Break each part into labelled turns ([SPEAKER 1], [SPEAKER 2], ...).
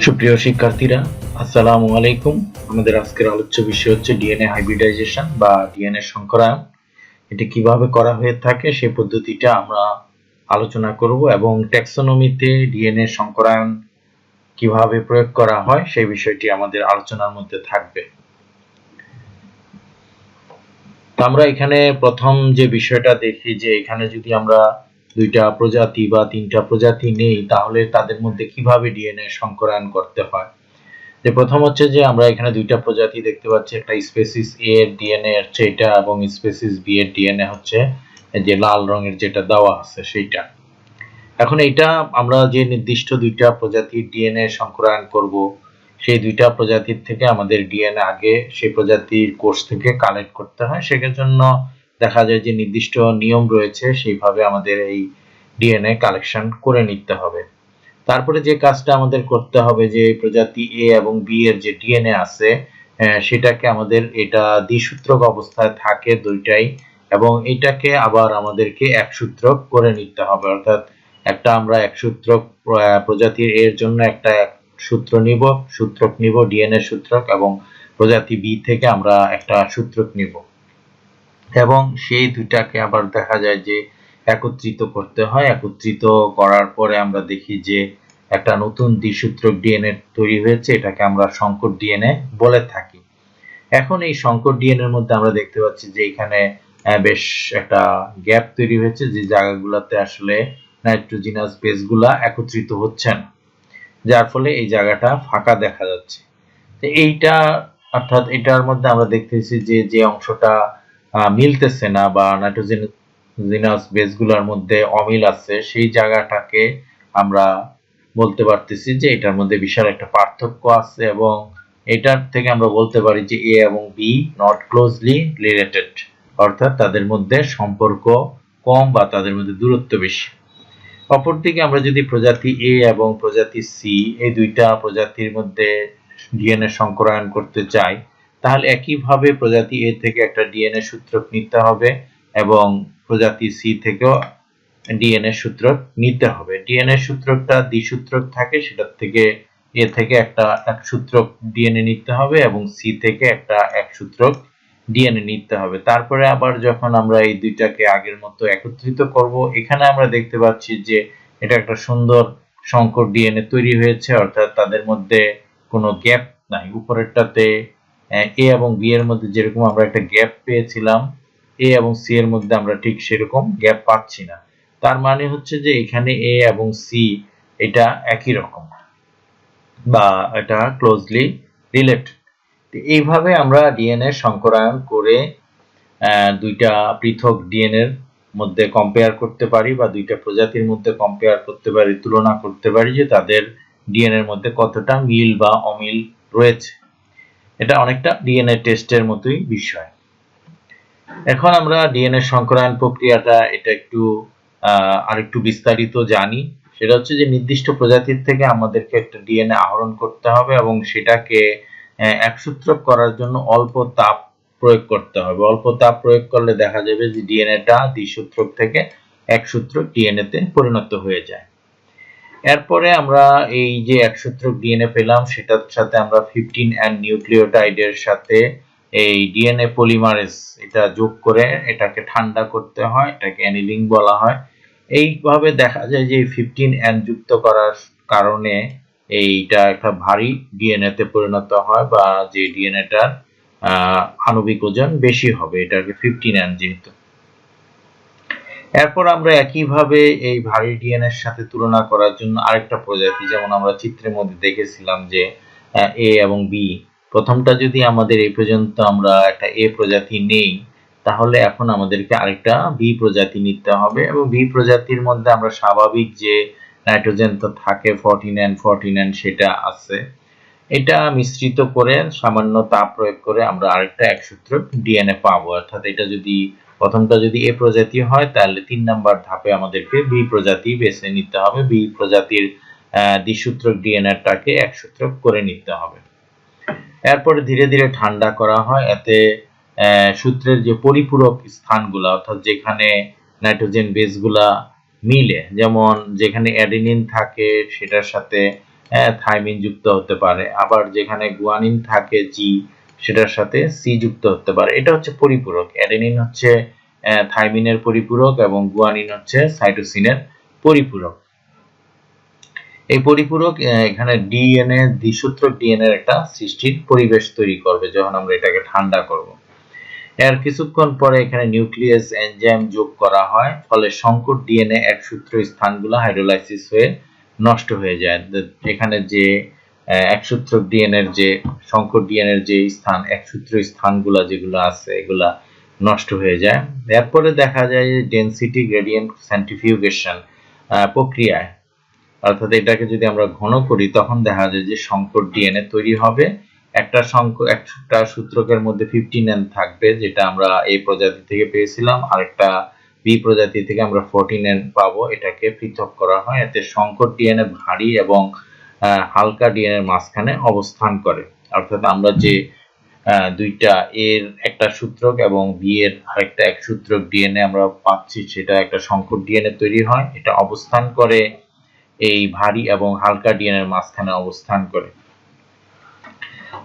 [SPEAKER 1] সুপ্রিয় শিক্ষার্থীরা, আসসালামু আলাইকুম। আমাদের আজকের আলোচ্য বিষয় হচ্ছে ডিএনএ হাইব্রিডাইজেশন বা ডিএনএ সংকরায়ন। এটি কিভাবে করা হয়ে থাকে সেই পদ্ধতিটা আমরা আলোচনা করব এবং ট্যাক্সোনমিতে ডিএনএ সংকরায়ন কিভাবে প্রয়োগ করা হয় সেই বিষয়টি আমাদের আলোচনার মধ্যে থাকবে। তো আমরা এখানে প্রথম যে বিষয়টা দেখি যে এখানে যদি আমরা দুইটা প্রজাতি বা তিনটা প্রজাতি নেই তাহলে তাদের মধ্যে কিভাবে ডিএনএ সংকরায়ন করতে হয়। যে প্রথম হচ্ছে যে আমরা এখানে দুইটা প্রজাতি দেখতে পাচ্ছি, একটা স্পেসিস এ এর ডিএনএ হচ্ছে এটা এবং স্পেসিস বি এর ডিএনএ হচ্ছে যে লাল রঙের যেটা দেওয়া আছে সেইটা। এখন এটা আমরা যে নির্দিষ্ট দুইটা প্রজাতির ডিএনএ সংকরায়ন করব সেই দুইটা প্রজাতির থেকে আমাদের ডিএনএ আগে সেই প্রজাতির কোষ থেকে কালেক্ট করতে হয়। সেটার জন্য দেখা যায় যে নির্দিষ্ট নিয়ম রয়েছে, সেইভাবে আমাদের এই ডিএনএ কালেকশন করে নিতে হবে। তারপরে যে কাজটা আমাদের করতে হবে যে প্রজাতি এ এবং বি এর যে ডিএনএ আছে সেটাকে আমাদের এটা দ্বিসূত্রক অবস্থায় থাকে দুইটাই, এবং এটাকে আবার আমাদেরকে একসূত্রক করে নিতে হবে। অর্থাৎ একটা আমরা একসূত্রক প্রজাতির এর জন্য একটা সূত্রক নিব ডিএনএ সূত্রক, এবং প্রজাতি বি থেকে আমরা একটা সূত্রক নিব এবং সেই দুইটাকে আবার দেখা যায় যে একত্রিত করতে হয়। একত্রিত করার পরে আমরা দেখি যে একটা নতুন দ্বিসূত্রক ডিএনএ তৈরি হয়েছে, এটাকে আমরা সংকর ডিএনএ বলে থাকি। এখন এই সংকর ডিএনএ এর মধ্যে আমরা দেখতে পাচ্ছি যে এখানে বেশ একটা গ্যাপ তৈরি হয়েছে, যে জায়গাগুলোতে আসলে নাইট্রোজেনাস বেসগুলা একত্রিত হচ্ছে না, যার ফলে এই জায়গাটা ফাঁকা দেখা যাচ্ছে। তো এইটা অর্থাৎ এটার মধ্যে আমরা দেখতেছি যে যে অংশটা মিলতেছে না বা নাইট্রোজেনাস বেসগুলোর মধ্যে অমিল আছে, সেই জায়গাটাকে আমরা বলতে পারতেছি যে এটার মধ্যে বিশাল একটা পার্থক্য আছে, এবং এটার থেকে আমরা বলতে পারি যে এ এবং বি নট ক্লোজলি রিলেটেড, অর্থাৎ তাদের মধ্যে সম্পর্ক কম বা তাদের মধ্যে দূরত্ব বেশি। অপরদিকে আমরা যদি প্রজাতি এ এবং প্রজাতি সি এই দুইটা প্রজাতির মধ্যে ডিএনএ সংকরায়ন করতে চাই, তাহলে একইভাবে প্রজাতি এ থেকে একটা ডিএনএ সূত্রক নিতে হবে এবং প্রজাতি সি থেকেও ডিএনএ সূত্রক নিতে হবে। ডিএনএ সূত্রকটা দ্বিসূত্রক থাকে, সেটার থেকে এ থেকে একটা একসূত্রক ডিএনএ নিতে হবে এবং সি থেকে একটা একসূত্রক ডিএনএ নিতে হবে। তারপরে আবার যখন আমরা এই দুইটাকে আগের মতো একত্রিত করব, এখানে আমরা দেখতে পাচ্ছি যে এটা একটা সুন্দর সংকর ডিএনএ তৈরি হয়েছে, অর্থাৎ তাদের মধ্যে কোনো গ্যাপ নাই। উপরেরটাতে এ এবং বি এর মধ্যে যেরকম আমরা একটা গ্যাপ পেয়েছিলাম, এ এবং সি এর মধ্যে আমরা ঠিক সেরকম গ্যাপ পাচ্ছি না। তার মানে হচ্ছে যে এখানে এ এবং সি এটা একই রকম বা এটা ক্লোজলি রিলেটেড। এইভাবে আমরা ডিএনএ সংকরায়ন করে দুইটা পৃথক ডিএনএ এর মধ্যে কম্পেয়ার করতে পারি বা দুইটা প্রজাতির মধ্যে কম্পেয়ার করতে পারি, তুলনা করতে পারি যে তাদের ডিএনএ এর মধ্যে কতটা মিল বা অমিল রয়েছে। এটা অনেকটা ডিএনএ টেস্টের মতোই বিষয়। এখন আমরা ডিএনএ সংকরায়ন প্রক্রিয়াটা এটা একটু আরেকটু বিস্তারিত জানি। সেটা হচ্ছে যে নির্দিষ্ট প্রজাতির থেকে আমাদেরকে একটা ডিএনএ আহরণ করতে হবে এবং সেটাকে একসূত্রক করার জন্য অল্প তাপ প্রয়োগ করতে হবে। অল্প তাপ প্রয়োগ করলে দেখা যাবে যে ডিএনএটা দ্বিসূত্রক থেকে একসূত্রক ডিএনএ তে পরিণত হয়ে যায়। এরপরে আমরা এই যে একসূত্রক ডিএনএ পেলাম, সেটার সাথে আমরা 15 নিউক্লিওটাইডের সাথে এই ডিএনএ পলিমারেজ এটা যোগ করে এটাকে ঠান্ডা করতে হয়, এটাকে অ্যানিলিং বলা হয়। এইভাবে দেখা যায় যে 15 যুক্ত করার কারণে এইটা একটা ভারী ডিএনএ তে পরিণত হয় বা যে ডিএনএটার আণবিক ওজন বেশি হবে, এটাকে 15 যেহেতু। এরপর আমরা একইভাবে এই ভারী ডিএনএ এর সাথে তুলনা করার জন্য আরেকটা প্রজাতি, যেমন আমরা চিত্রের মধ্যে দেখেছিলাম যে এ এবং বি, প্রথমটা যদি আমাদের এই পর্যন্ত আমরা একটা এ প্রজাতি নেই, তাহলে এখন আমাদেরকে আরেকটা বি প্রজাতি নিতে হবে এবং বি প্রজাতির মধ্যে আমরা স্বাভাবিক যে নাইট্রোজেন তো থাকে 49 সেটা আছে, এটা মিশ্রিত করে সামান্য তাপ প্রয়োগ করে আমরা আরেকটা একসূত্রক ডিএনএ পাবো। অর্থাৎ এটা যদি প্রথমটা যদি এ প্রজাতি হয় তাহলে 3 নাম্বার ধাপে আমাদেরকে বি প্রজাতি বেছে নিতে হবে। বি প্রজাতির দ্বিসূত্রক ডিএনএটাকে একসূত্রক করে নিতে হবে। এরপরে ধীরে ধীরে ঠান্ডা করা হয়, এতে সূত্রের যে পরিপূরক স্থানগুলো অর্থাৎ যেখানে নাইট্রোজেন বেসগুলা মিলে, যেমন যেখানে অ্যাডেনিন থাকে সেটার সাথে থাইমিন যুক্ত হতে পারে, আবার যেখানে গুয়ানিন থাকে জি সেটার সাথে সি যুক্ত হতে পারে। এটা হচ্ছে পরিপূরক। অ্যাডেনিন হচ্ছে থাইমিনের পরিপূরক এবং গুয়ানিন হচ্ছে সাইটোসিনের পরিপূরক। এই পরিপূরক এখানে ডিএনএ দ্বিসূত্রক ডিএনএ এর একটা সৃষ্টির পরিবেশ তৈরি করবে যখন আমরা এটাকে ঠান্ডা করব। এর কিছুক্ষণ পরে এখানে নিউক্লিয়াস এনজাইম যোগ করা হয়, ফলে সংকর ডিএনএ একসূত্র স্থানগুলো হাইড্রোলাইসিস হয়ে নষ্ট হয়ে যায়। এখানে যে একসূত্রক ডিএনএ এর যে সংকর ডিএনএ এর যে স্থান একসূত্র স্থানগুলো যেগুলো আছে এগুলা নষ্ট হয়ে যায়। এরপরে দেখা যায় যে ডেনসিটি গ্রেডিয়েন্ট সেন্ট্রিফিউগেশন প্রক্রিয়ায়, অর্থাৎ এটাকে যদি আমরা ঘন করি তখন দেখা যায় যে সংকর ডিএনএ তৈরি হবে। একটা সূত্রকের মধ্যে 15N থাকবে, যেটা আমরা এই প্রজাতি থেকে পেয়েছিলাম, আরেকটা বি প্রজাতি থেকে আমরা 14N পাবো। এটাকে পৃথক করা হয়, এতে সংকর ডিএনএ ভারী এবং হালকা ডিএনএ এর মাঝখানে অবস্থান করে। অর্থাৎ আমরা যে দুইটা এর একটা সূত্রক এবং বি এর আরেকটা এক সূত্রক ডিএনএ আমরা পাচ্ছি, সেটা একটা সংকর ডিএনএ তৈরি হয়। এটা অবস্থান করে এই ভারী এবং হালকা ডিএনএ এর মাঝখানে অবস্থান করে।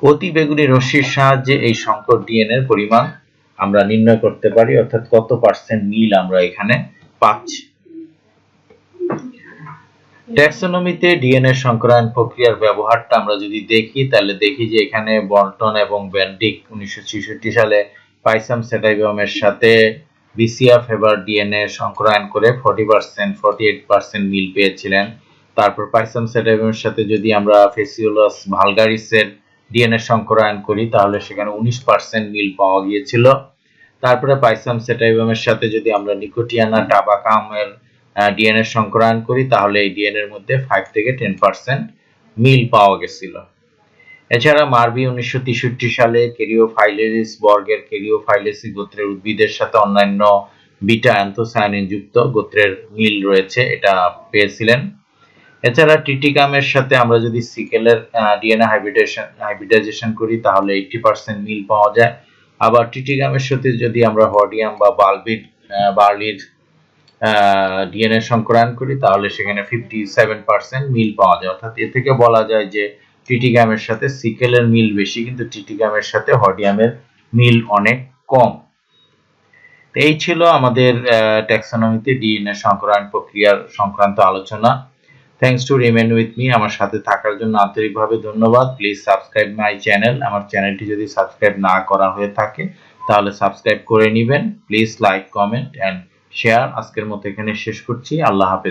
[SPEAKER 1] অতি বেগুনি রশ্মির সাহায্যে এই সংকর ডিএনএ এর পরিমাণ আমরা নির্ণয় করতে পারি, অর্থাৎ কত পার্সেন্ট মিল আমরা এখানে পাচ্ছি। ট্যাক্সোনমিতে ডিএনএ সংকরায়ন প্রক্রিয়ার ব্যবহারটা আমরা যদি দেখি তাহলে দেখি যে এখানে বল্টন এবং বেন্ডিক 1966 সালে পাইসাম সেটাইবামের সাথে বিসিয়া ফেবার ডিএনএ সংকরায়ন করে 48% মিল পেয়েছিলেন। তারপর পাইসাম সেটাইবামের সাথে যদি আমরা ফেসিওলাস ভালগারিসের ডিএনএ সংকরায়ন করি তাহলে সেখানে 19% মিল পাওয়া গিয়েছিল। তারপরে পাইসাম সেটাইবামের সাথে যদি আমরা নিকোটিয়ানা টাবাকামের ডিএনএ সংকরায়ন করি তাহলে এই ডিএনএ এর মধ্যে 5 থেকে 10% মিল পাওয়া গেছিল। এছাড়া মার্ভি 1963 সালে ক্যারিওফাইলেরিস বর্গের ক্যারিওফাইলেসি গোত্রের উদ্ভিদের সাথে অন্যান্য বিটা অ্যান্থোসায়ানিন যুক্ত গোত্রের মিল রয়েছে, এটা পেয়েছিলেন। এছাড়া টিটিকামের সাথে আমরা যদি সিকেলের ডিএনএ হাইব্রিডাইজেশন করি তাহলে 80% মিল পাওয়া যায়। আবার টিটিকামের সাথে যদি আমরা হর্ডিয়াম বা বার্লির ডিএনএ সংকরায়ন করি তাহলে সেখানে 57% মিল পাওয়া যায়। অর্থাৎ এ থেকে বলা যায় যে টিটিকামের সাথে সিকেলের মিল বেশি, কিন্তু টিটিকামের সাথে হর্ডিয়ামের মিল অনেক কম। এই ছিল আমাদের ট্যাক্সোনমিতে ডিএনএ সংকরায়ন প্রক্রিয়ার সংক্রান্ত আলোচনা। Thanks to remain with me. আমার সাথে থাকার জন্য আন্তরিকভাবে ধন্যবাদ। Please subscribe my channel. আমার চ্যানেলটি যদি সাবস্ক্রাইব না করা হয়ে থাকে তাহলে সাবস্ক্রাইব করে নেবেন। Please like, comment and share. আজকের মতো এখানে শেষ করছি। আল্লাহ হাফেজ।